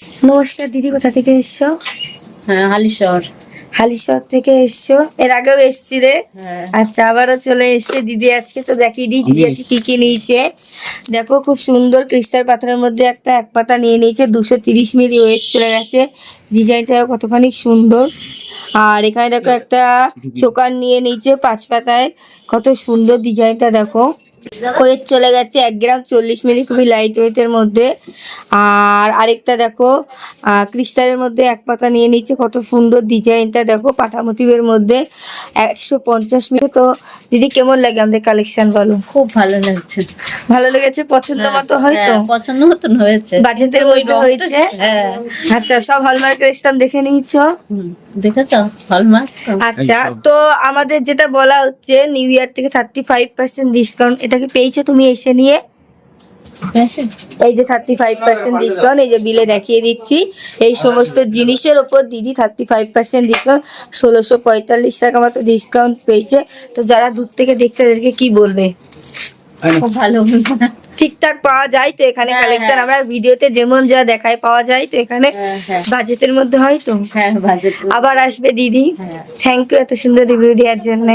নমস্কার দিদি, কোথা থেকে এসছো? হ্যাঁ, হালিশহর। হালিশহর থেকে এসছো? এর আগেও এসছি রে। হ্যাঁ। আচ্ছা, আবারও চলে এসছে দিদি। আজকে তো দেখিয়ে দিই দিদি আজকে কি কি নিয়েছে। দেখো, খুব সুন্দর ক্রিস্টাল পাথরের মধ্যে এক পাতা নিয়ে নিয়েছে। 230 মিলি ওয়েট চলে গেছে। ডিজাইনটা কতখানি সুন্দর। আর এখানে দেখো একটা চোকার নিয়ে নিয়েছে 5 পাতায়। কত সুন্দর ডিজাইনটা দেখো। ওয়েট চলে গেছে 1 গ্রাম 40 মিলি, খুবই লাইট ওয়েটের মধ্যে। আর আরেকটা দেখো ক্রিস্টালের মধ্যে 1 পাতা নিয়ে নিচ্ছে। কত সুন্দর ডিজাইনটা দেখো, পাতা মোটিভের মধ্যে 150 মিলি। তো দিদি, কেমন লাগে আমাদের কালেকশন বলো? খুব ভালো লাগছে। ভালো লেগেছে? পছন্দ মতো হয়তো? হ্যাঁ, পছন্দ মতন হয়েছে। বাজেটের মধ্যে হয়েছে? হ্যাঁ। আচ্ছা, সব হলমার্কের স্ট্যাম্প দেখে নিয়েছো? দেখেছ হলমার্ক? আচ্ছা, তো আমাদের যেটা বলা হচ্ছে নিউ ইয়ার থেকে 35% ডিসকাউন্ট, এটা কি পেয়েছো তুমি এসে নিয়ে? এই যে 35% ডিসকাউন্ট, এই যে বিলে দেখিয়ে দিচ্ছি। এই সমস্ত জিনিসের ওপর দিদি 35% ডিসকাউন্ট, 1645 টাকা মতো ডিসকাউন্ট পেয়েছে। তো যারা দূর থেকে দেখছে তাদেরকে কি বলবে? খুব ভালো। ঠিকঠাক পাওয়া যায় তো এখানে হ্যাঁ, কালেকশন? হ্যাঁ। আমরা ভিডিওতে যেমন যা দেখায় পাওয়া যায় তো এখানে? হ্যাঁ, হ্যাঁ। বাজেটের মধ্যে হয় তো? হ্যাঁ, বাজেট। আবার আসবে দিদি। হ্যাঁ। থ্যাংক ইউ এত সুন্দর রিভিউ দেওয়ার জন্য।